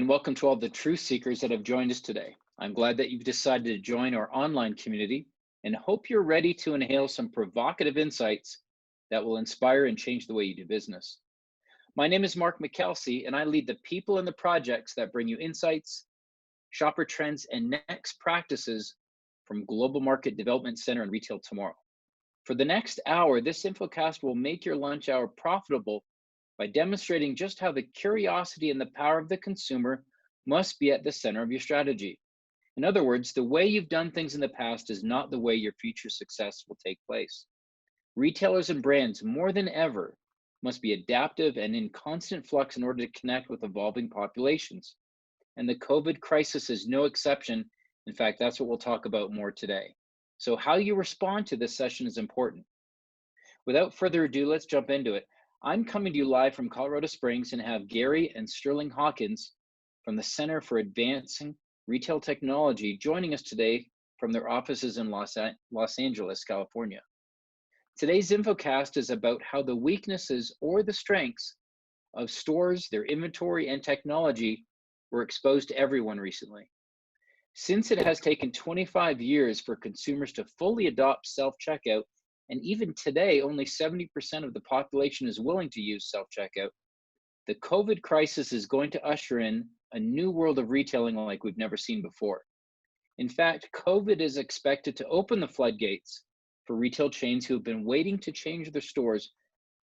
and welcome to all the truth seekers that have joined us today. I'm glad that you've decided to join our online community and hope you're ready to inhale some provocative insights that will inspire and change the way you do business. My name is Mark McKelsey, and I lead the people and the projects that bring you insights, shopper trends, and next practices from Global Market Development Center and Retail Tomorrow. For the next hour, this Infocast will make your lunch hour profitable by demonstrating just how the curiosity and the power of the consumer must be at the center of your strategy. In other words, the way you've done things in the past is not the way your future success will take place. Retailers and brands, more than ever, must be adaptive and in constant flux in order to connect with evolving populations. And the COVID crisis is no exception. In fact, that's what we'll talk about more today. So how you respond to this session is important. Without further ado, let's jump into it. I'm coming to you live from Colorado Springs and have Gary and Sterling Hawkins from the Center for Advancing Retail Technology joining us today from their offices in Los Angeles, California. Today's Infocast is about how the weaknesses or the strengths of stores, their inventory, and technology were exposed to everyone recently. Since it has taken 25 years for consumers to fully adopt self-checkout, and even today, only 70% of the population is willing to use self-checkout, the COVID crisis is going to usher in a new world of retailing like we've never seen before. In fact, COVID is expected to open the floodgates for retail chains who have been waiting to change their stores,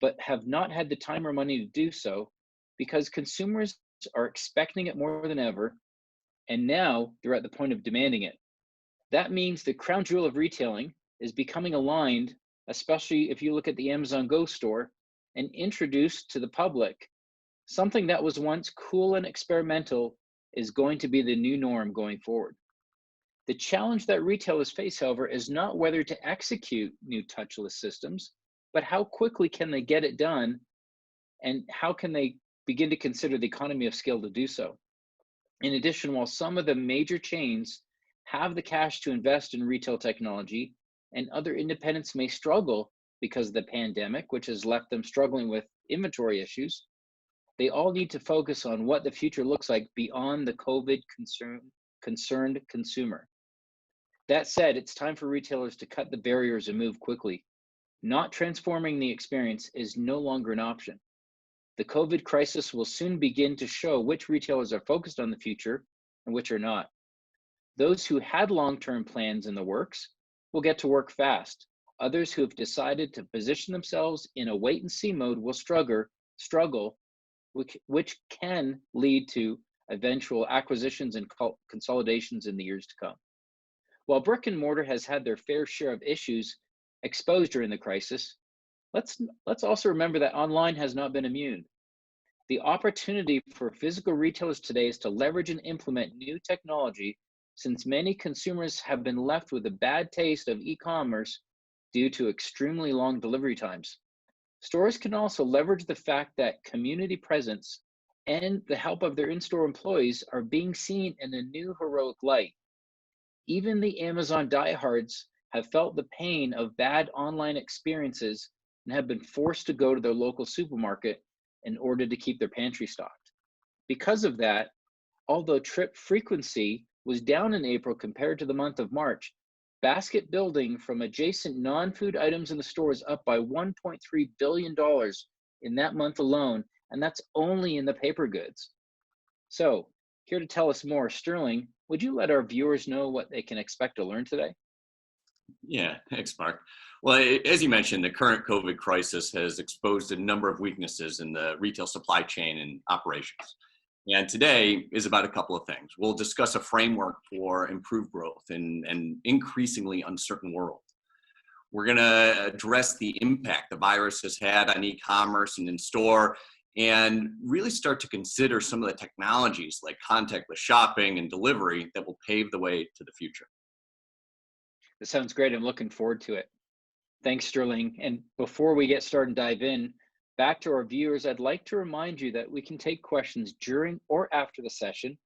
but have not had the time or money to do so because consumers are expecting it more than ever, and now they're at the point of demanding it. That means the crown jewel of retailing is becoming aligned, especially if you look at the Amazon Go store, and introduced to the public. Something that was once cool and experimental is going to be the new norm going forward. The challenge that retailers face, however, is not whether to execute new touchless systems, but how quickly can they get it done, and how can they begin to consider the economy of scale to do so. In addition, while some of the major chains have the cash to invest in retail technology, and other independents may struggle because of the pandemic, which has left them struggling with inventory issues, they all need to focus on what the future looks like beyond the COVID concerned consumer. That said, it's time for retailers to cut the barriers and move quickly. Not transforming the experience is no longer an option. The COVID crisis will soon begin to show which retailers are focused on the future and which are not. Those who had long-term plans in the works will get to work fast. Others who have decided to position themselves in a wait-and-see mode will struggle, which can lead to eventual acquisitions and consolidations in the years to come. While brick and mortar has had their fair share of issues exposed during the crisis, let's also remember that online has not been immune. The opportunity for physical retailers today is to leverage and implement new technology, since many consumers have been left with a bad taste of e-commerce due to extremely long delivery times. Stores can also leverage the fact that community presence and the help of their in-store employees are being seen in a new heroic light. Even the Amazon diehards have felt the pain of bad online experiences and have been forced to go to their local supermarket in order to keep their pantry stocked. Because of that, although trip frequency was down in April compared to the month of March, basket building from adjacent non-food items in the store is up by $1.3 billion in that month alone, and that's only in the paper goods. So, here to tell us more, Sterling, would you let our viewers know what they can expect to learn today? Yeah, thanks, Mark. Well, as you mentioned, the current COVID crisis has exposed a number of weaknesses in the retail supply chain and operations. And today is about a couple of things. We'll discuss a framework for improved growth in an increasingly uncertain world. We're going to address the impact the virus has had on e-commerce and in-store, and really start to consider some of the technologies like contactless shopping and delivery that will pave the way to the future. That sounds great. I'm looking forward to it. Thanks, Sterling. And before we get started and dive in, back to our viewers, I'd like to remind you that we can take questions during or after the session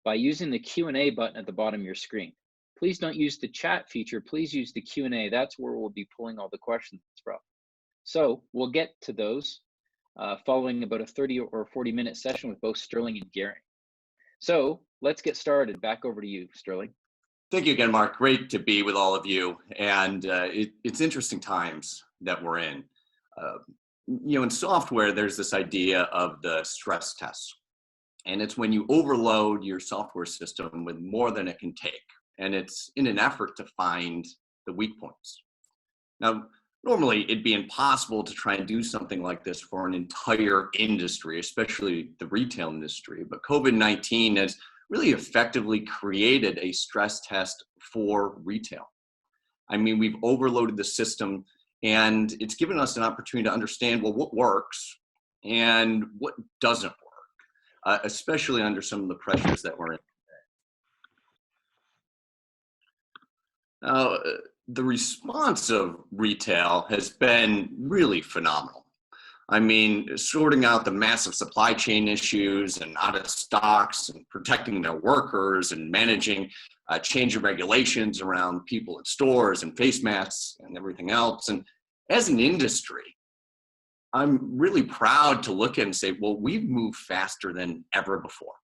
by using the Q&A button at the bottom of your screen. Please don't use the chat feature. Please use the Q&A. That's where we'll be pulling all the questions from. So we'll get to those following about a 30 or 40-minute session with both Sterling and Gary. So let's get started. Back over to you, Sterling. Thank you again, Mark. Great to be with all of you. And it's interesting times that we're in. Uh, in software, there's this idea of the stress test. And it's when you overload your software system with more than it can take. And it's in an effort to find the weak points. Now, normally it'd be impossible to try and do something like this for an entire industry, especially the retail industry. But COVID-19 has really effectively created a stress test for retail. I mean, we've overloaded the system, and it's given us an opportunity to understand, well, what works and what doesn't work, especially under some of the pressures that we're in. Now, the response of retail has been really phenomenal. I mean, sorting out the massive supply chain issues and out of stocks and protecting their workers and managing change of regulations around people at stores and face masks and everything else. And as an industry, I'm really proud to look at and say, well, we've moved faster than ever before.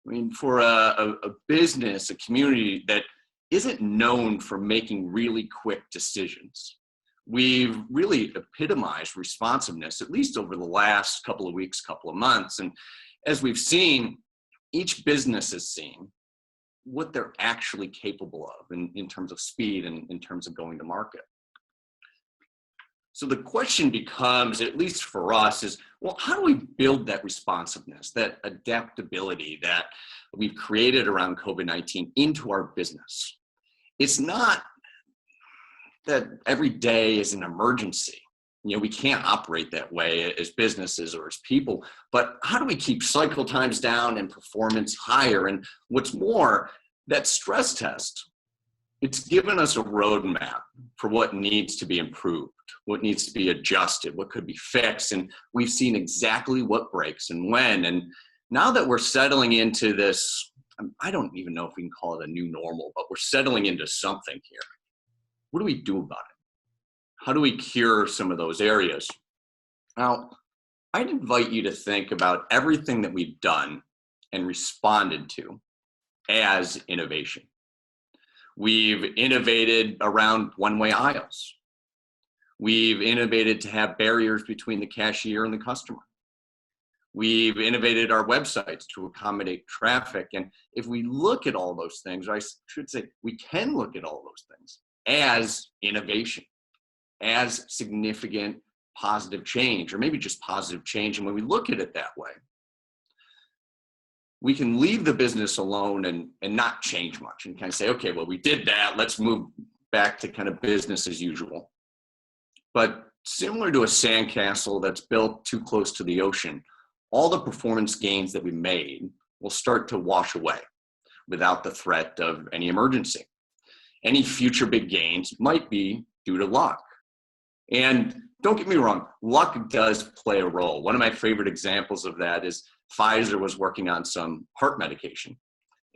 I mean, for a business, a community that isn't known for making really quick decisions, we've really epitomized responsiveness, at least over the last couple of weeks, couple of months. And as we've seen, each business has seen what they're actually capable of in terms of speed and in terms of going to market. So the question becomes, at least for us, is, well, how do we build that responsiveness, that adaptability that we've created around COVID-19 into our business? It's not that every day is an emergency. We can't operate that way as businesses or as people, but how do we keep cycle times down and performance higher? And what's more, that stress test, it's given us a roadmap for what needs to be improved, what needs to be adjusted, what could be fixed. And we've seen exactly what breaks and when. And now that we're settling into this, I don't even know if we can call it a new normal, but we're settling into something here. What do we do about it? How do we cure some of those areas? Now, I'd invite you to think about everything that we've done and responded to as innovation. We've innovated around one-way aisles. We've innovated to have barriers between the cashier and the customer. We've innovated our websites to accommodate traffic. And if we look at all those things, or I should say, we can look at all those things as innovation, as significant positive change, or maybe just positive change. And when we look at it that way, we can leave the business alone and not change much and kind of say, okay, well, we did that. Let's move back to kind of business as usual. But similar to a sandcastle that's built too close to the ocean, all the performance gains that we made will start to wash away without the threat of any emergency. Any future big gains might be due to luck. And don't get me wrong, luck does play a role. One of my favorite examples of that is Pfizer was working on some heart medication,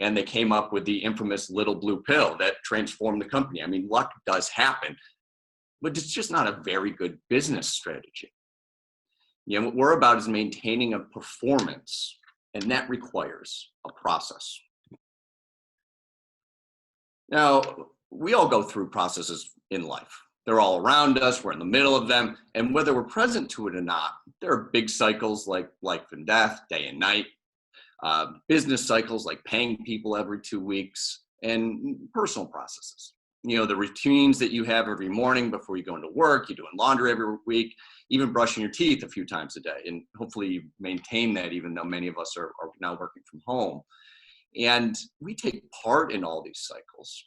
and they came up with the infamous little blue pill that transformed the company. I mean, luck does happen, but it's just not a very good business strategy. What we're about is maintaining a performance, and that requires a process. Now, we all go through processes in life. They're all around us, we're in the middle of them, and whether we're present to it or not, there are big cycles like life and death, day and night, business cycles like paying people every 2 weeks, and personal processes. The routines that you have every morning before you go into work, you're doing laundry every week, even brushing your teeth a few times a day, and hopefully you maintain that even though many of us are now working from home. And we take part in all these cycles.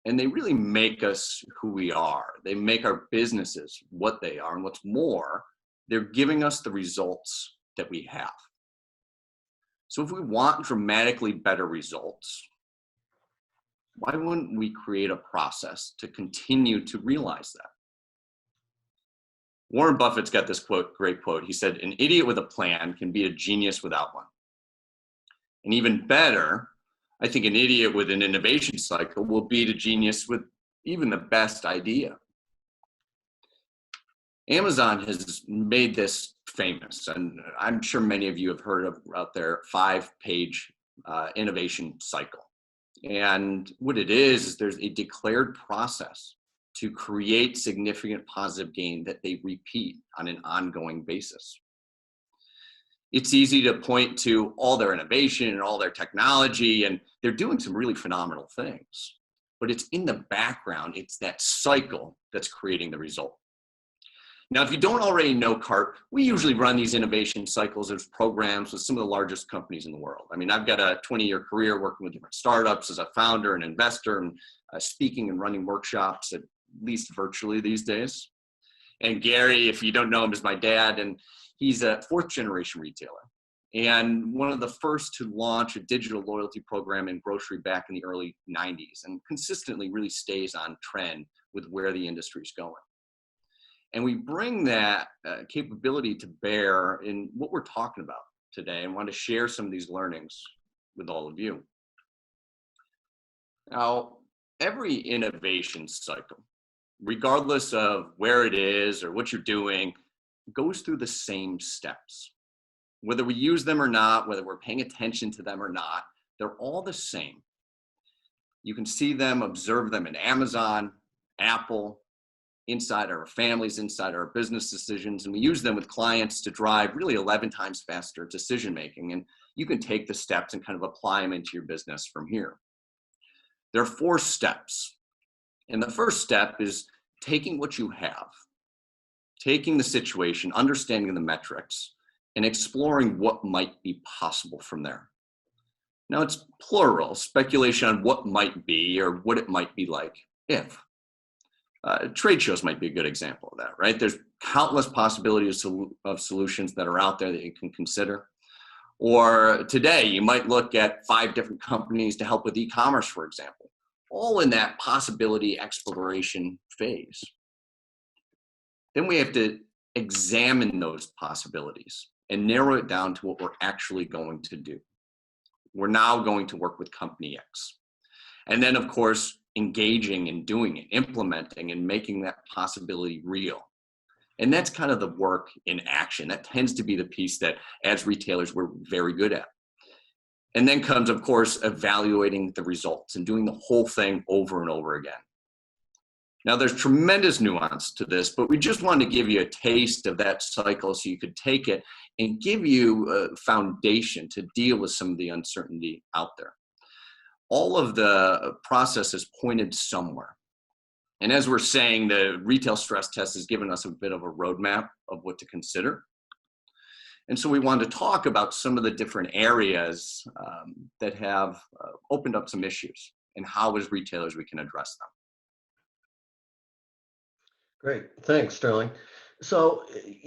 And they really make us who we are. They make our businesses what they are. And what's more, they're giving us the results that we have. So if we want dramatically better results, why wouldn't we create a process to continue to realize that? Warren Buffett's got this great quote. He said, "An idiot with a plan can be a genius without one." And even better, I think an idiot with an innovation cycle will beat a genius with even the best idea. Amazon has made this famous, and I'm sure many of you have heard of out their 5-page innovation cycle. And what it is there's a declared process to create significant positive gain that they repeat on an ongoing basis. It's easy to point to all their innovation and all their technology, and they're doing some really phenomenal things. But it's in the background, it's that cycle that's creating the result. Now, if you don't already know CART, we usually run these innovation cycles as programs with some of the largest companies in the world. I mean, I've got a 20-year career working with different startups as a founder and investor, and speaking and running workshops at least virtually these days. And Gary, if you don't know him, is my dad, and he's a 4th-generation retailer and one of the first to launch a digital loyalty program in grocery back in the early 90s, and consistently really stays on trend with where the industry is going. And we bring that capability to bear in what we're talking about today, and want to share some of these learnings with all of you. Now, every innovation cycle, regardless of where it is or what you're doing, goes through the same steps. Whether we use them or not, whether we're paying attention to them or not, they're all the same. You can see them, observe them in Amazon, Apple, inside our families, inside our business decisions, and we use them with clients to drive really 11 times faster decision making. And you can take the steps and kind of apply them into your business from here. There are 4 steps. And the first step is taking what you have, taking the situation, understanding the metrics, and exploring what might be possible from there. Now, it's plural, speculation on what might be or what it might be like if. Trade shows might be a good example of that, right? There's countless possibilities of solutions that are out there that you can consider. Or today, you might look at 5 different companies to help with e-commerce, for example, all in that possibility exploration phase. Then we have to examine those possibilities and narrow it down to what we're actually going to do. We're now going to work with company X. And then, of course, engaging in doing it, implementing and making that possibility real. And that's kind of the work in action. That tends to be the piece that as retailers, we're very good at. And then comes, of course, evaluating the results and doing the whole thing over and over again. Now, there's tremendous nuance to this, but we just wanted to give you a taste of that cycle so you could take it and give you a foundation to deal with some of the uncertainty out there. All of the process is pointed somewhere. And as we're saying, the retail stress test has given us a bit of a roadmap of what to consider. And so we wanted to talk about some of the different areas that have opened up some issues and how as retailers we can address them. Great, thanks, Sterling. So,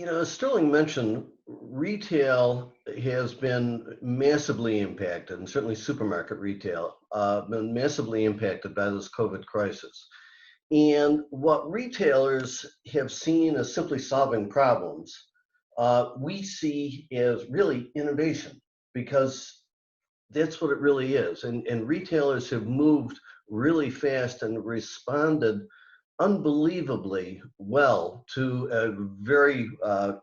as Sterling mentioned, retail has been massively impacted, and certainly supermarket retail, been massively impacted by this COVID crisis. And what retailers have seen as simply solving problems, we see as really innovation, because that's what it really is. And retailers have moved really fast and responded unbelievably well to a very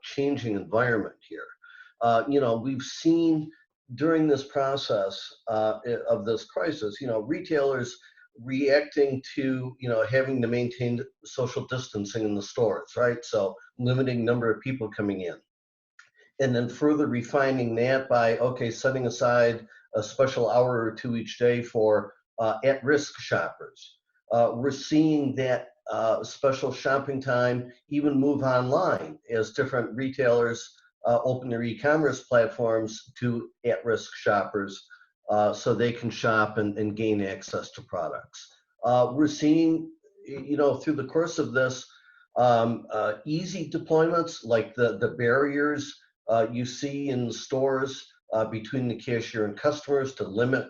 changing environment here. We've seen during this process of this crisis, retailers reacting to, having to maintain social distancing in the stores, right? So limiting number of people coming in. And then further refining that by, setting aside a special hour or 2 each day for at-risk shoppers. We're seeing that special shopping time even move online as different retailers open their e-commerce platforms to at-risk shoppers so they can shop and gain access to products. We're seeing, through the course of this, easy deployments like the barriers you see in stores between the cashier and customers to limit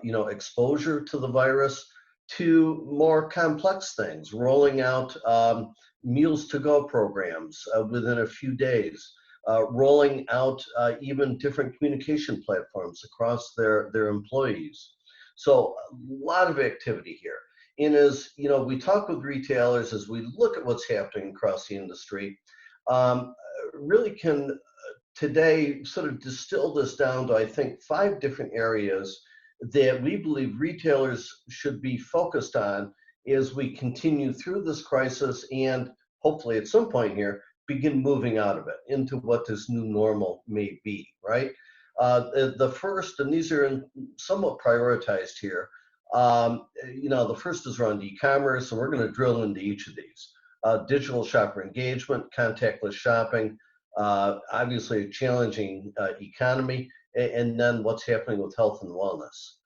exposure to the virus, to more complex things, rolling out meals to go programs within a few days, rolling out even different communication platforms across their employees. So a lot of activity here. And as you know, we talk with retailers as we look at what's happening across the industry, um, really can today sort of distill this down to, I think, 5 different areas that we believe retailers should be focused on as we continue through this crisis and hopefully at some point here begin moving out of it into what this new normal may be, right? The first, and these are somewhat prioritized here, the first is around e-commerce, and we're going to drill into each of these. Digital shopper engagement, contactless shopping, obviously a challenging economy, and then what's happening with health and wellness.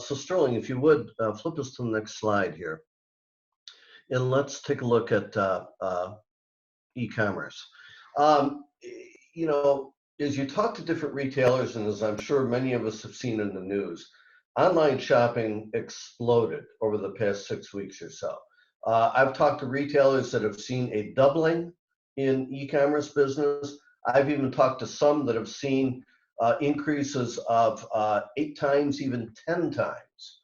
So Sterling, if you would, flip us to the next slide here. And let's take a look at e-commerce. As you talk to different retailers, and as I'm sure many of us have seen in the news, online shopping exploded over the past 6 weeks or so. I've talked to retailers that have seen a doubling in e-commerce business. I've even talked to some that have seen increases of 8 times, even 10 times.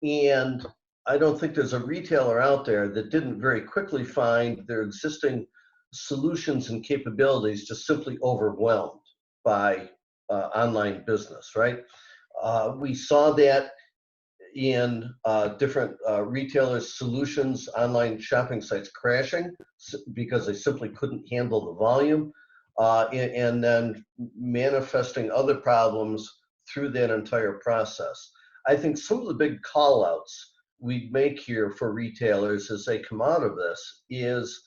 And I don't think there's a retailer out there that didn't very quickly find their existing solutions and capabilities just simply overwhelmed by online business, right? We saw that in different retailers' solutions, online shopping sites crashing because they simply couldn't handle the volume, and then manifesting other problems through that entire process. I think some of the big call outs we make here for retailers as they come out of this is,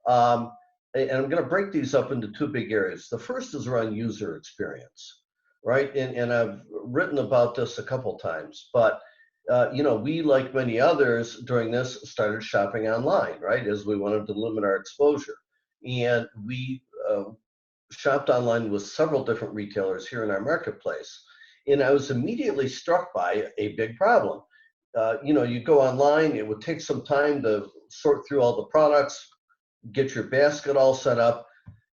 and I'm going to break these up into 2 big areas. The first is around user experience, right? And I've written about this a couple times, but we, like many others during this, started shopping online, right? As we wanted to limit our exposure. And we shopped online with several different retailers here in our marketplace. And I was immediately struck by a big problem. You go online, it would take some time to sort through all the products, get your basket all set up,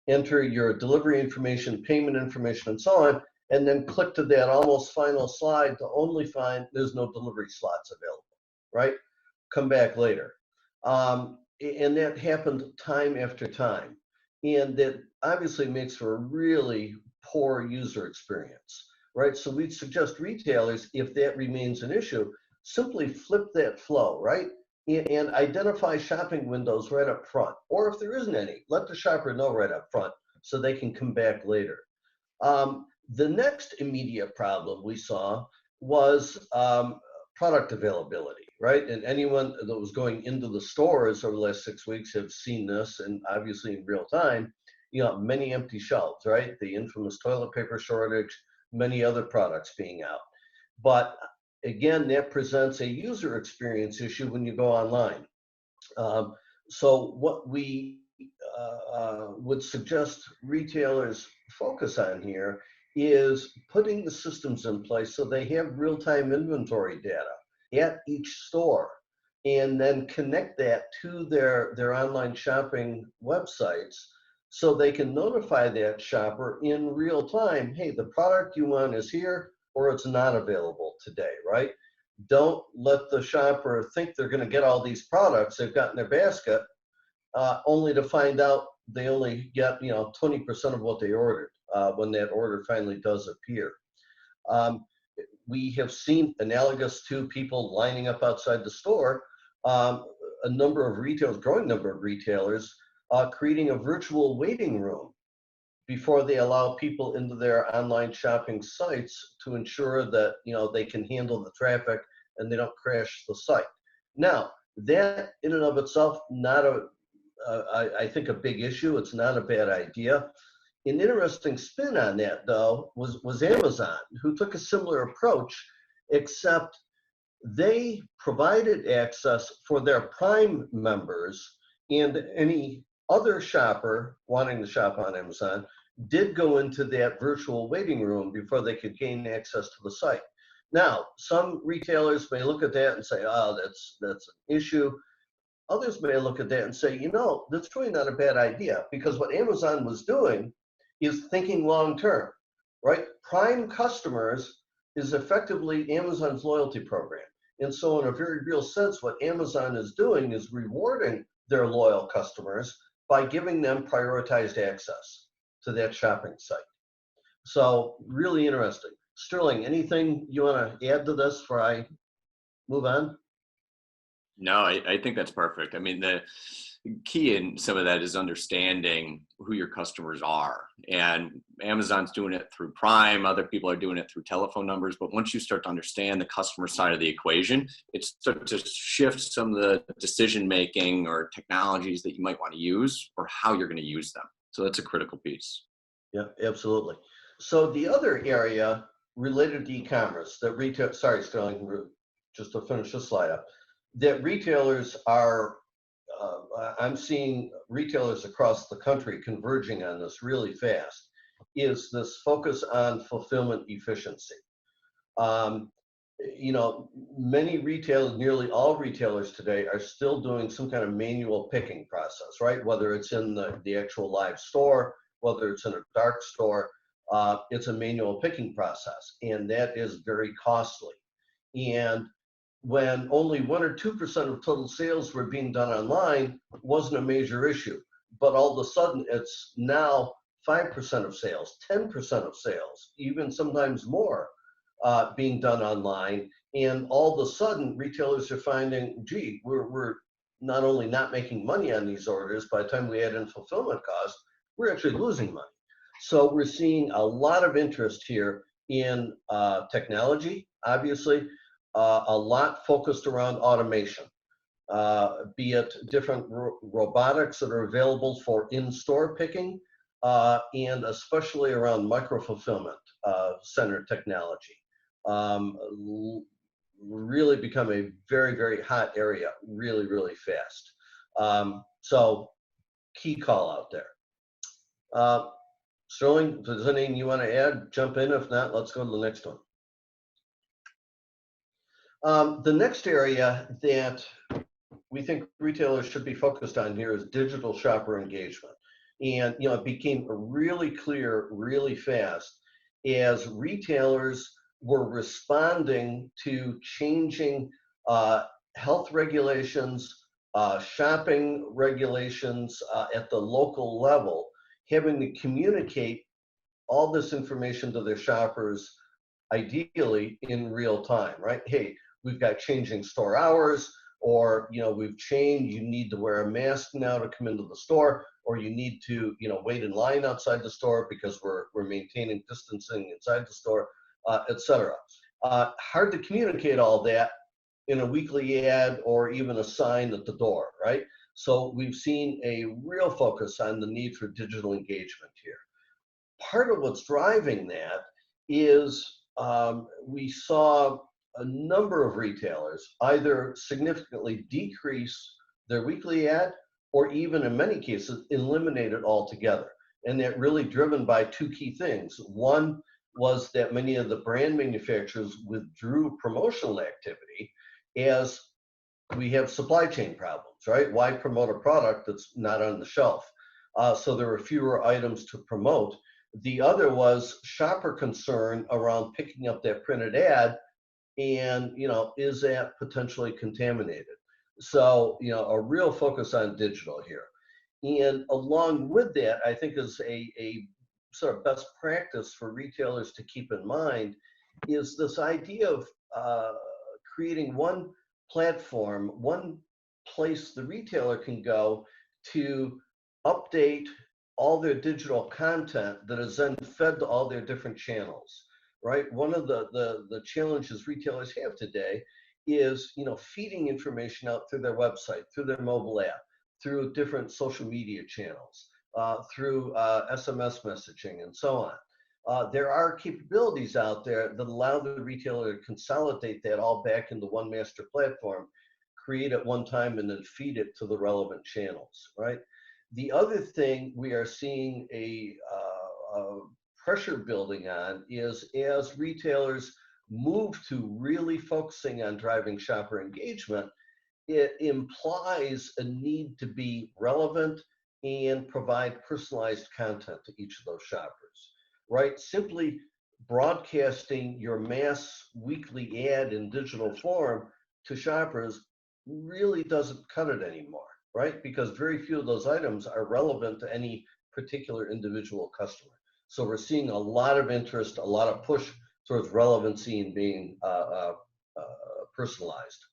enter your delivery information, payment information, and so on, and then click to that almost final slide to only find there's no delivery slots available, right? Come back later. And that happened time after time. And that obviously makes for a really poor user experience, right? So we'd suggest retailers, if that remains an issue, simply flip that flow, right? And identify shopping windows right up front. Or if there isn't any, let the shopper know right up front so they can come back later. The next immediate problem we saw was product availability, right? And anyone that was going into the stores over the last 6 weeks have seen this, and obviously in real time, many empty shelves, right? The infamous toilet paper shortage, many other products being out. But again, that presents a user experience issue when you go online. So what we would suggest retailers focus on here is putting the systems in place so they have real-time inventory data at each store, and then connect that to their online shopping websites so they can notify that shopper in real time, hey, the product you want is here or it's not available today, right? Don't let the shopper think they're going to get all these products they've got in their basket, only to find out they only get 20% of what they ordered when that order finally does appear. We have seen, analogous to people lining up outside the store, a number of retailers, growing number of retailers, creating a virtual waiting room before they allow people into their online shopping sites to ensure that they can handle the traffic and they don't crash the site. Now, that in and of itself, not I think a big issue. It's not a bad idea. An interesting spin on that, though, was Amazon, who took a similar approach, except they provided access for their Prime members, and any other shopper wanting to shop on Amazon did go into that virtual waiting room before they could gain access to the site. Now, some retailers may look at that and say, oh, that's an issue. Others may look at that and say, that's really not a bad idea, because what Amazon was doing is thinking long-term, right? Prime customers is effectively Amazon's loyalty program. And so in a very real sense, what Amazon is doing is rewarding their loyal customers by giving them prioritized access to that shopping site. So really interesting. Sterling, anything you want to add to this before I move on? No, I think that's perfect. I mean, the key in some of that is understanding who your customers are. And Amazon's doing it through Prime, other people are doing it through telephone numbers. But once you start to understand the customer side of the equation, it starts to shift some of the decision making or technologies that you might want to use or how you're going to use them. So that's a critical piece. Yeah, absolutely. So the other area related to e-commerce that retail, sorry, Sterling, just to finish this slide up, that retailers are, I'm seeing retailers across the country converging on this really fast, is this focus on fulfillment efficiency. You know, many retailers, nearly all retailers today are still doing some kind of manual picking process, right? Whether it's in the actual live store, whether it's in a dark store, it's a manual picking process, and that is very costly. And when only 1 or 2% of total sales were being done online, wasn't a major issue. But all of a sudden, it's now 5% of sales, 10% of sales, even sometimes more being done online. And all of a sudden, retailers are finding, gee, we're not only not making money on these orders, by the time we add in fulfillment costs, we're actually losing money. So we're seeing a lot of interest here in technology, obviously, a lot focused around automation, be it different robotics that are available for in-store picking, and especially around micro-fulfillment center technology. Really become a very, very hot area really, really fast. So key call out there. Sterling, if there's anything you want to add, jump in. If not, let's go to the next one. The next area that we think retailers should be focused on here is digital shopper engagement. And you know, it became really clear really fast as retailers were responding to changing health regulations, shopping regulations at the local level, having to communicate all this information to their shoppers, ideally in real time, right? Hey, we've got changing store hours, or you know, we've changed, you need to wear a mask now to come into the store, or you need to, you know, wait in line outside the store because we're maintaining distancing inside the store, etc. Hard to communicate all that in a weekly ad or even a sign at the door, right? So we've seen a real focus on the need for digital engagement here. Part of what's driving that is we saw a number of retailers either significantly decrease their weekly ad or even in many cases eliminate it altogether. And that really driven by two key things. One was that many of the brand manufacturers withdrew promotional activity as we have supply chain problems, right? Why promote a product that's not on the shelf? So there were fewer items to promote. The other was shopper concern around picking up that printed ad, and you know, is that potentially contaminated? So you know, a real focus on digital here. And along with that, I think is a sort of best practice for retailers to keep in mind is this idea of creating one platform, one place the retailer can go to update all their digital content that is then fed to all their different channels, right? One of the challenges retailers have today is, you know, feeding information out through their website, through their mobile app, through different social media channels, through SMS messaging and so on. There are capabilities out there that allow the retailer to consolidate that all back into one master platform, create at one time, and then feed it to the relevant channels, right? The other thing we are seeing a pressure building on is as retailers move to really focusing on driving shopper engagement, it implies a need to be relevant and provide personalized content to each of those shoppers, right? Simply broadcasting your mass weekly ad in digital form to shoppers really doesn't cut it anymore, right? Because very few of those items are relevant to any particular individual customer. So we're seeing a lot of interest, a lot of push towards relevancy and being personalized.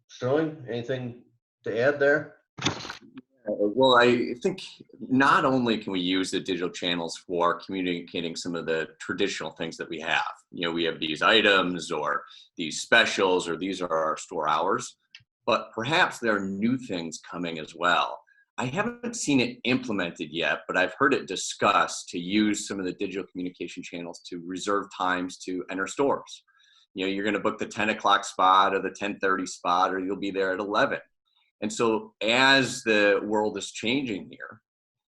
Sterling, anything to add there? Well, I think not only can we use the digital channels for communicating some of the traditional things that we have, we have these items or these specials or these are our store hours, but perhaps there are new things coming as well. I haven't seen it implemented yet, but I've heard it discussed to use some of the digital communication channels to reserve times to enter stores. You're going to book the 10 o'clock spot or the 10:30 spot, or you'll be there at 11. And so as the world is changing here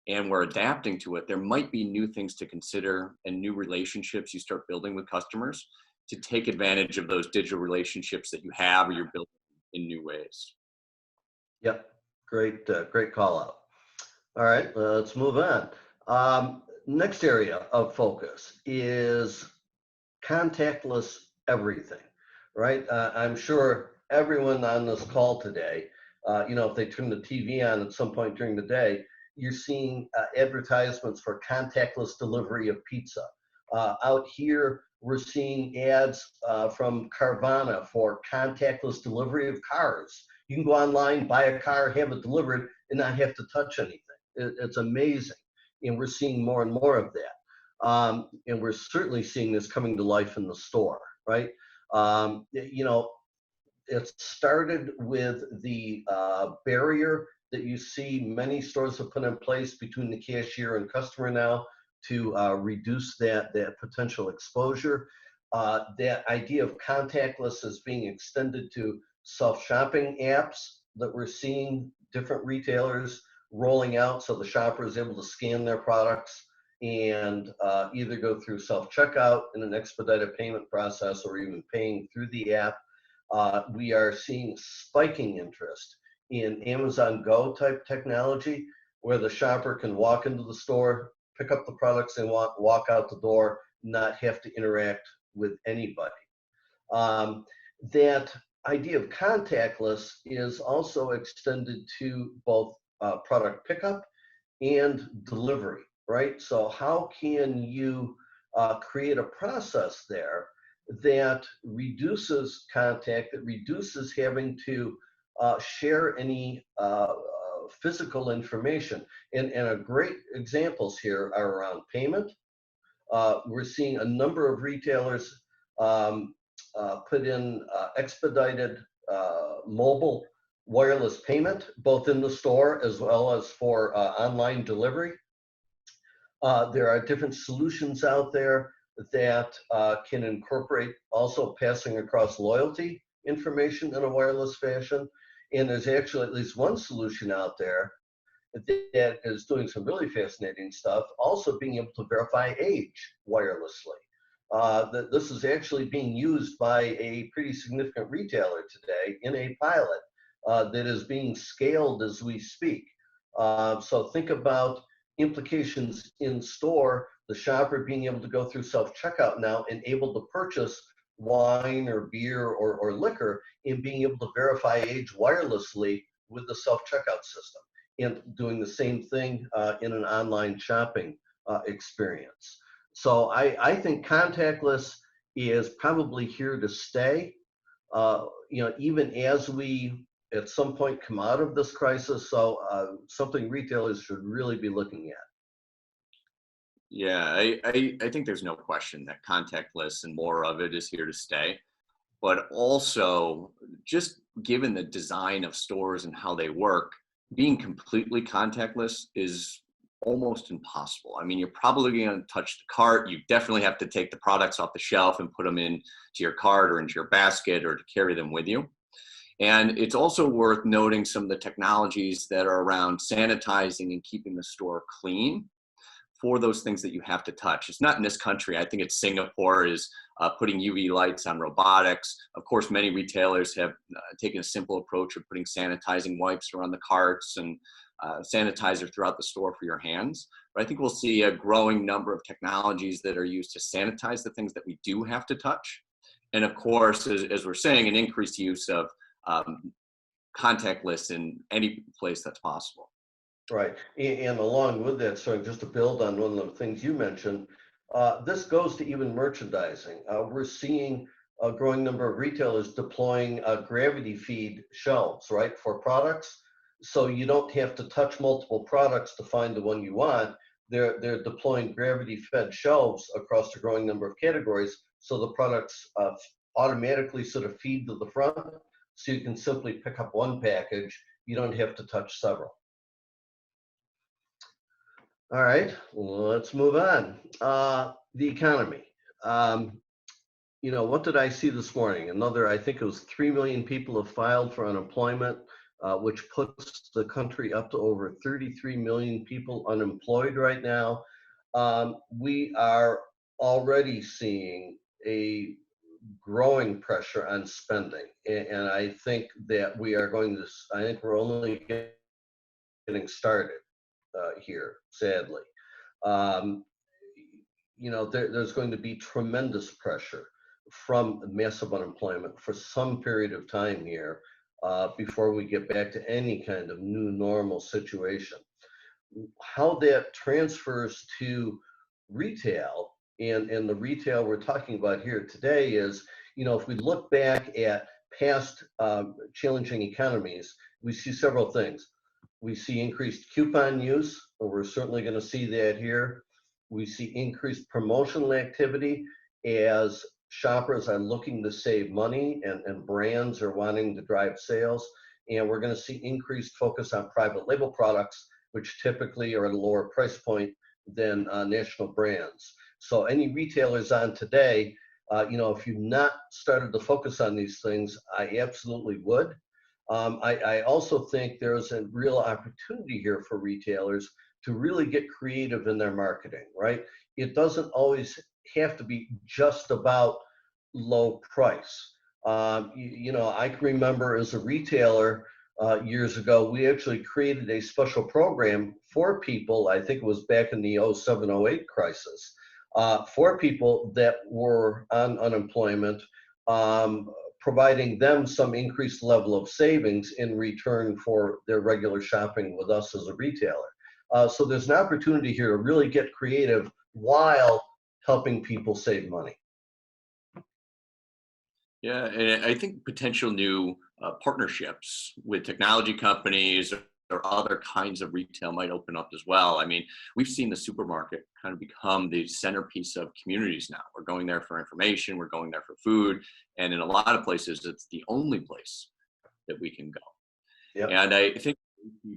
and we're adapting to it, there might be new things to consider and new relationships you start building with customers to take advantage of those digital relationships that you have or you're building in new ways. Yep, great call out. All right, let's move on. Next area of focus is contactless everything, right? I'm sure everyone on this call today, if they turn the TV on at some point during the day, you're seeing advertisements for contactless delivery of pizza. Out here, we're seeing ads from Carvana for contactless delivery of cars. You can go online, buy a car, have it delivered, and not have to touch anything. It's amazing. And we're seeing more and more of that. And we're certainly seeing this coming to life in the store, right? It started with the barrier that you see many stores have put in place between the cashier and customer now to reduce that potential exposure. That idea of contactless is being extended to self-shopping apps that we're seeing different retailers rolling out, so the shopper is able to scan their products and either go through self-checkout in an expedited payment process or even paying through the app. We are seeing spiking interest in Amazon Go type technology, where the shopper can walk into the store, pick up the products they want, walk out the door, not have to interact with anybody. That idea of contactless is also extended to both product pickup and delivery, right? So how can you create a process there that reduces contact, that reduces having to share any physical information? And great examples here are around payment. We're seeing a number of retailers put in expedited mobile wireless payment, both in the store as well as for online delivery. There are different solutions out there that can incorporate also passing across loyalty information in a wireless fashion. And there's actually at least one solution out there that is doing some really fascinating stuff, also being able to verify age wirelessly. This is actually being used by a pretty significant retailer today in a pilot that is being scaled as we speak. So think about implications in store, the shopper being able to go through self-checkout now and able to purchase wine or beer or liquor, and being able to verify age wirelessly with the self-checkout system, and doing the same thing in an online shopping experience. So I think contactless is probably here to stay, even as we at some point come out of this crisis. So something retailers should really be looking at. Yeah, I think there's no question that contactless and more of it is here to stay. But also, just given the design of stores and how they work, being completely contactless is almost impossible. I mean, you're probably going to touch the cart. You definitely have to take the products off the shelf and put them into your cart or into your basket or to carry them with you. And it's also worth noting some of the technologies that are around sanitizing and keeping the store clean for those things that you have to touch. It's not in this country. I think it's Singapore is putting UV lights on robotics. Of course, many retailers have taken a simple approach of putting sanitizing wipes around the carts and sanitizer throughout the store for your hands. But I think we'll see a growing number of technologies that are used to sanitize the things that we do have to touch, And of course, as we're saying, an increased use of contactless in any place that's possible. Right. And along with that, so just to build on one of the things you mentioned, this goes to even merchandising. We're seeing a growing number of retailers deploying gravity feed shelves, right, for products. So you don't have to touch multiple products to find the one you want. They're deploying gravity fed shelves across a growing number of categories. So the products automatically sort of feed to the front. So you can simply pick up one package. You don't have to touch several. All right, let's move on. The economy. What did I see this morning? I think it was 3 million people have filed for unemployment, which puts the country up to over 33 million people unemployed right now. We are already seeing a growing pressure on spending. And I think that I think we're only getting started here, sadly. There's going to be tremendous pressure from massive unemployment for some period of time here before we get back to any kind of new normal situation. How that transfers to retail and the retail we're talking about here today is, if we look back at past challenging economies, we see several things. We see increased coupon use, and we're certainly going to see that here. We see increased promotional activity as shoppers are looking to save money and brands are wanting to drive sales. And we're going to see increased focus on private label products, which typically are at a lower price point than national brands. So any retailers on today, if you've not started to focus on these things, I absolutely would. I also think there's a real opportunity here for retailers to really get creative in their marketing, right? It doesn't always have to be just about low price. I can remember as a retailer years ago, we actually created a special program for people, I think it was back in the 07-08 crisis, for people that were on unemployment, providing them some increased level of savings in return for their regular shopping with us as a retailer. So there's an opportunity here to really get creative while helping people save money. Yeah, and I think potential new partnerships with technology companies or other kinds of retail might open up as well. I mean, we've seen the supermarket kind of become the centerpiece of communities now. We're going there for information, we're going there for food, and in a lot of places, it's the only place that we can go. Yep. And I think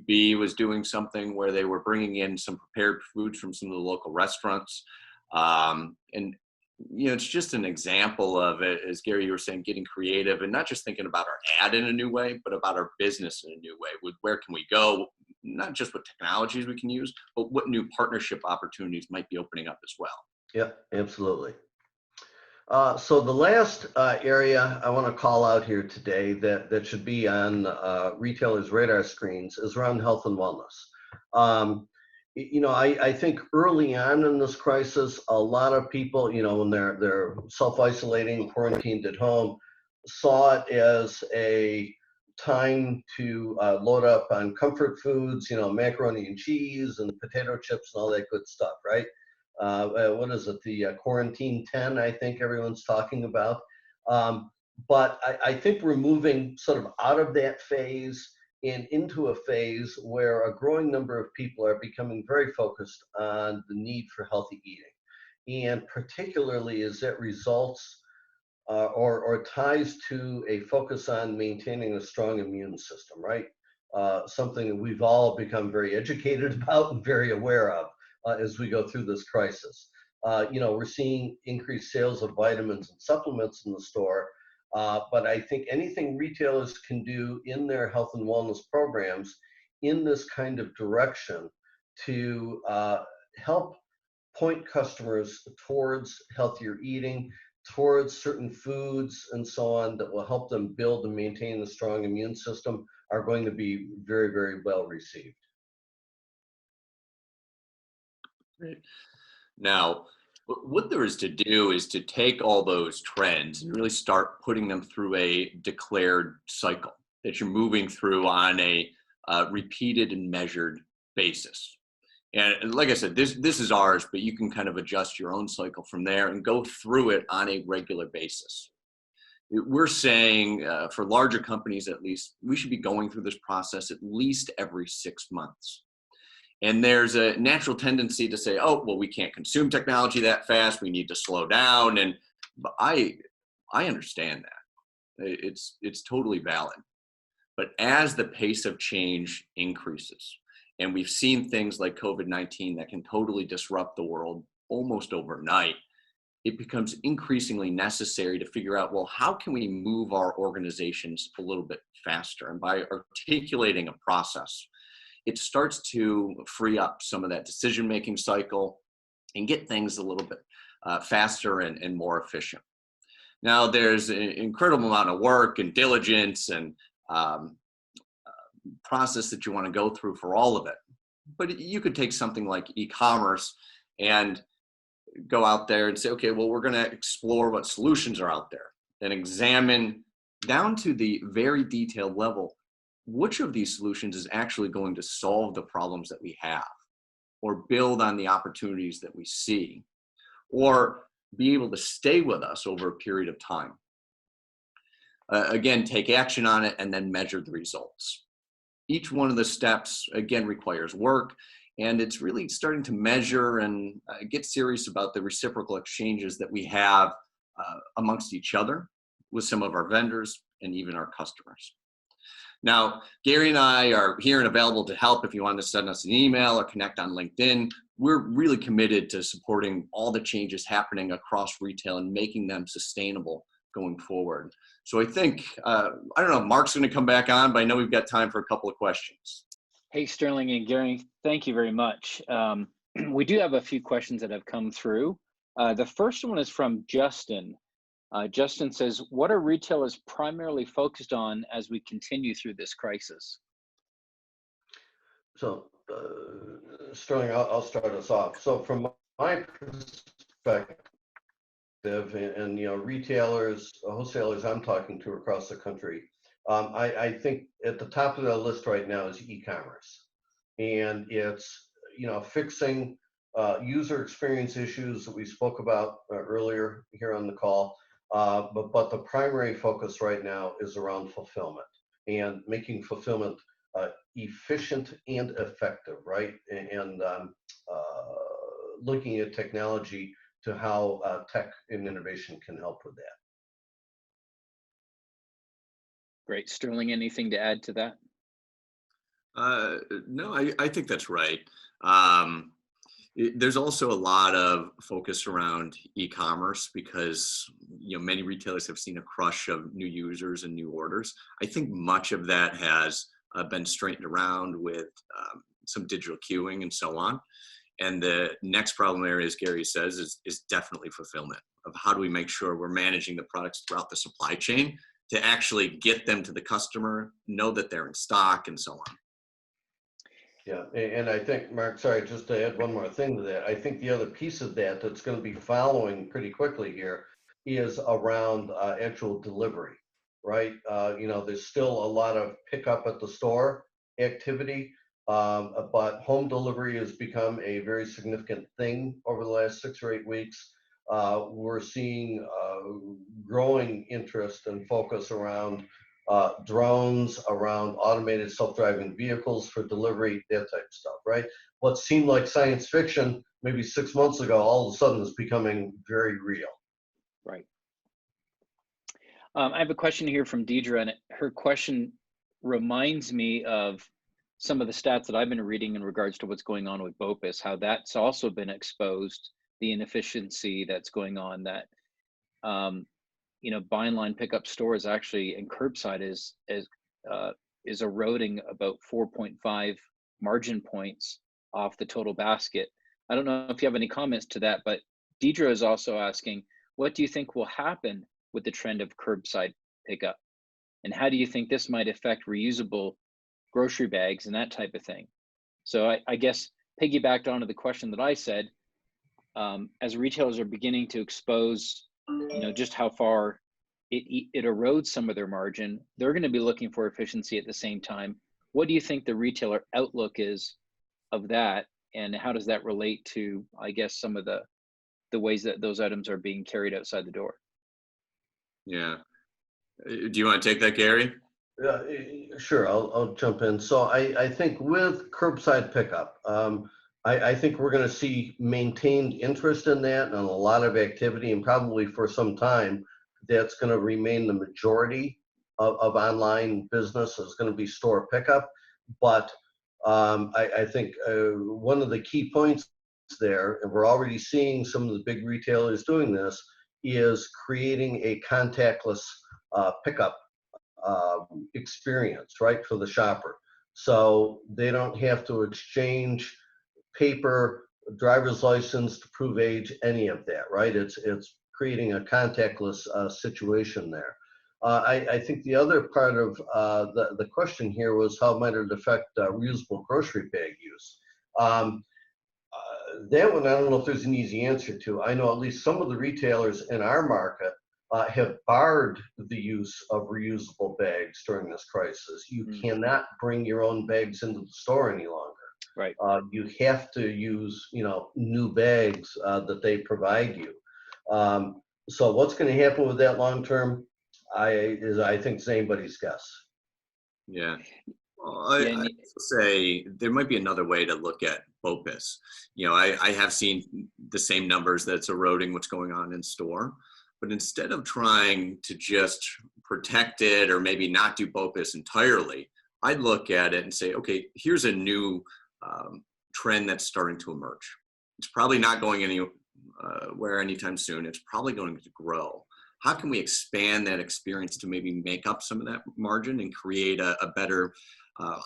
B was doing something where they were bringing in some prepared foods from some of the local restaurants. And it's just an example of it, as Gary, you were saying, getting creative and not just thinking about our ad in a new way, but about our business in a new way. With where can we go? Not just what technologies we can use, but what new partnership opportunities might be opening up as well. Yeah, absolutely. So the last area I want to call out here today that should be on retailers' radar screens is around health and wellness. I think early on in this crisis, a lot of people, when they're self-isolating, quarantined at home, saw it as a time to load up on comfort foods, macaroni and cheese and potato chips and all that good stuff, right? What is it? The quarantine 10, I think everyone's talking about. But I think we're moving sort of out of that phase and into a phase where a growing number of people are becoming very focused on the need for healthy eating. And particularly as that results or ties to a focus on maintaining a strong immune system, right? Something that we've all become very educated about and very aware of as we go through this crisis. We're seeing increased sales of vitamins and supplements in the store. But I think anything retailers can do in their health and wellness programs in this kind of direction to help point customers towards healthier eating, towards certain foods and so on that will help them build and maintain a strong immune system are going to be very, very well received. Great. Now, What there is to do is to take all those trends and really start putting them through a declared cycle that you're moving through on a repeated and measured basis. And like I said, this is ours, but you can kind of adjust your own cycle from there and go through it on a regular basis. We're saying for larger companies, at least, we should be going through this process at least every 6 months. And there's a natural tendency to say, oh, well, we can't consume technology that fast. We need to slow down. And but I understand that. It's totally valid. But as the pace of change increases, and we've seen things like COVID-19 that can totally disrupt the world almost overnight, it becomes increasingly necessary to figure out, well, how can we move our organizations a little bit faster? And by articulating a process, it starts to free up some of that decision-making cycle and get things a little bit faster and more efficient. Now, there's an incredible amount of work and diligence and process that you want to go through for all of it. But you could take something like e-commerce and go out there and say, okay, well, we're going to explore what solutions are out there and examine down to the very detailed level which of these solutions is actually going to solve the problems that we have, or build on the opportunities that we see, or be able to stay with us over a period of time. Again, take action on it and then measure the results. Each one of the steps, again, requires work, and it's really starting to measure and get serious about the reciprocal exchanges that we have amongst each other, with some of our vendors, and even our customers. Now, Gary and I are here and available to help if you want to send us an email or connect on LinkedIn. We're really committed to supporting all the changes happening across retail and making them sustainable going forward. So I think, I don't know if Mark's going to come back on, but I know we've got time for a couple of questions. Hey, Sterling and Gary, thank you very much. We do have a few questions that have come through. The first one is from Justin. Justin says, what are retailers primarily focused on as we continue through this crisis? So, Sterling, I'll start us off. So from my perspective, and retailers, wholesalers I'm talking to across the country, I think at the top of the list right now is e-commerce, and it's fixing user experience issues that we spoke about earlier here on the call. But the primary focus right now is around fulfillment and making fulfillment efficient and effective, right? And looking at technology to how tech and innovation can help with that. Great. Sterling, anything to add to that? No, I think that's right. There's also a lot of focus around e-commerce because many retailers have seen a crush of new users and new orders. I think much of that has been straightened around with some digital queuing and so on. And the next problem area, as Gary says, is definitely fulfillment of how do we make sure we're managing the products throughout the supply chain to actually get them to the customer, know that they're in stock, and so on. Yeah, and I think, Mark, sorry, just to add one more thing to that, I think the other piece of that that's going to be following pretty quickly here is around actual delivery, right? There's still a lot of pickup at the store activity, but home delivery has become a very significant thing over the last 6 or 8 weeks. We're seeing growing interest and focus around drones, around automated self-driving vehicles for delivery, that type of stuff, right? What seemed like science fiction maybe 6 months ago, all of a sudden is becoming very real. Right. I have a question here from Deidre, and her question reminds me of some of the stats that I've been reading in regards to what's going on with BOPUS, how that's also been exposed, the inefficiency that's going on, that buy online pickup stores actually, and curbside is eroding about 4.5 margin points off the total basket. I don't know if you have any comments to that, but Deidre is also asking, what do you think will happen with the trend of curbside pickup? And how do you think this might affect reusable grocery bags and that type of thing? So I guess piggybacked onto the question that I said, as retailers are beginning to expose, just how far it erodes some of their margin, they're going to be looking for efficiency at the same time. What do you think the retailer outlook is of that, and how does that relate to, I guess, some of the ways that those items are being carried outside the door? Yeah. Do you want to take that, Gary? Yeah, sure, I'll jump in. So I think with curbside pickup, I think we're going to see maintained interest in that and a lot of activity, and probably for some time, that's going to remain the majority of online business is going to be store pickup. But I think one of the key points there, and we're already seeing some of the big retailers doing this, is creating a contactless pickup experience, right, for the shopper. So they don't have to exchange paper, driver's license to prove age, any of that, right? It's creating a contactless situation there. I think the other part of the question here was how might it affect reusable grocery bag use? That one, I don't know if there's an easy answer to. I know at least some of the retailers in our market have barred the use of reusable bags during this crisis. You cannot bring your own bags into the store any longer. Right. You have to use, new bags that they provide you. So what's going to happen with that long term? I think it's anybody's guess. Yeah. Well, I say there might be another way to look at BOPIS. I have seen the same numbers that's eroding what's going on in store, but instead of trying to just protect it or maybe not do BOPIS entirely, I'd look at it and say, okay, here's a new trend that's starting to emerge. It's probably not going anywhere anytime soon. It's probably going to grow. How can we expand that experience to maybe make up some of that margin and create a better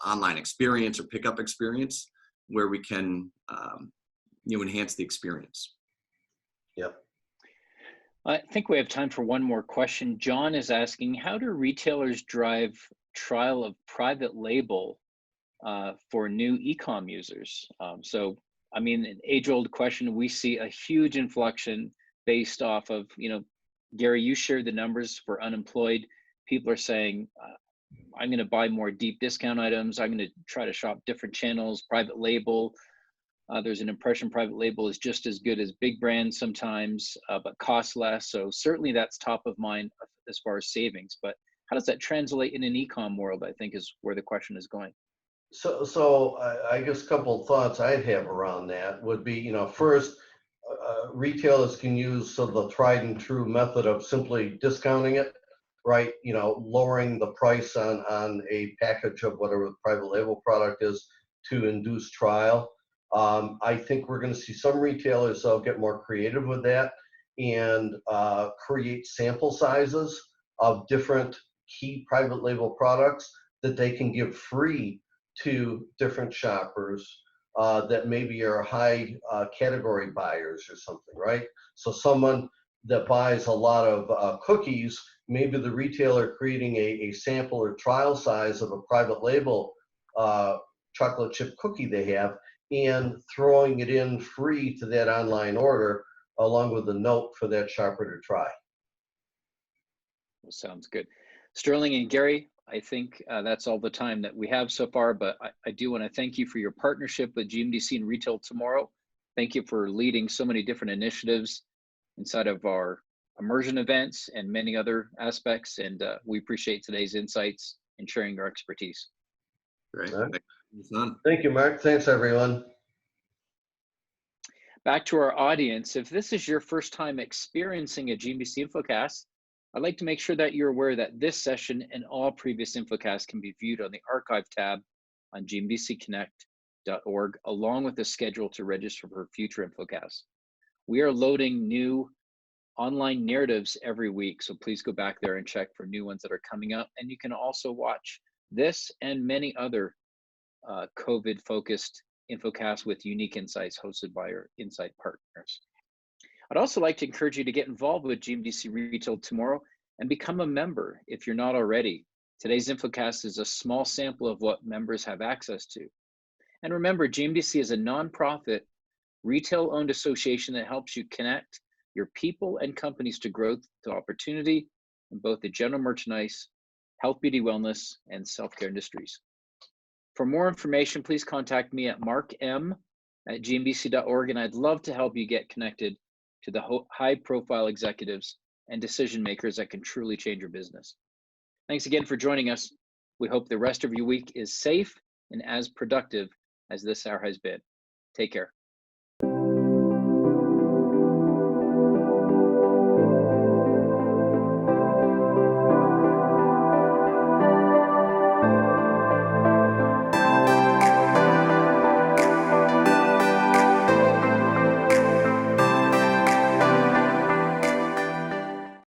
online experience or pickup experience where we can enhance the experience? Yep. I think we have time for one more question. John is asking, how do retailers drive trial of private label for new e-com users? So, I mean, an age-old question. We see a huge inflection based off of, Gary, you shared the numbers for unemployed. People are saying, I'm going to buy more deep discount items. I'm going to try to shop different channels, private label. There's an impression private label is just as good as big brands sometimes, but costs less. So certainly that's top of mind as far as savings. But how does that translate in an e-com world, I think is where the question is going. So I guess a couple of thoughts I'd have around that would be, first, retailers can use sort of the tried and true method of simply discounting it, right? Lowering the price on a package of whatever the private label product is to induce trial. I think we're going to see some retailers that'll get more creative with that and create sample sizes of different key private label products that they can give free to different shoppers that maybe are high category buyers or something, right? So someone that buys a lot of cookies, maybe the retailer creating a sample or trial size of a private label chocolate chip cookie they have and throwing it in free to that online order along with a note for that shopper to try. Sounds good. Sterling and Gary, I think that's all the time that we have so far, but I do want to thank you for your partnership with GMDC and Retail Tomorrow. Thank you for leading so many different initiatives inside of our immersion events and many other aspects. And we appreciate today's insights and sharing your expertise. Great. Right. Fun. Thank you, Mark. Thanks, everyone. Back to our audience, if this is your first time experiencing a GMDC Infocast, I'd like to make sure that you're aware that this session and all previous Infocasts can be viewed on the archive tab on gmdcconnect.org, along with the schedule to register for future Infocasts. We are loading new online narratives every week, so please go back there and check for new ones that are coming up. And you can also watch this and many other COVID-focused Infocasts with unique insights hosted by our Insight partners. I'd also like to encourage you to get involved with GMDC Retail Tomorrow and become a member if you're not already. Today's Infocast is a small sample of what members have access to. And remember, GMDC is a nonprofit retail-owned association that helps you connect your people and companies to growth to opportunity in both the general merchandise, health, beauty, wellness, and self-care industries. For more information, please contact me at markm@gmbc.org, and I'd love to help you get connected to the high-profile executives and decision makers that can truly change your business. Thanks again for joining us. We hope the rest of your week is safe and as productive as this hour has been. Take care.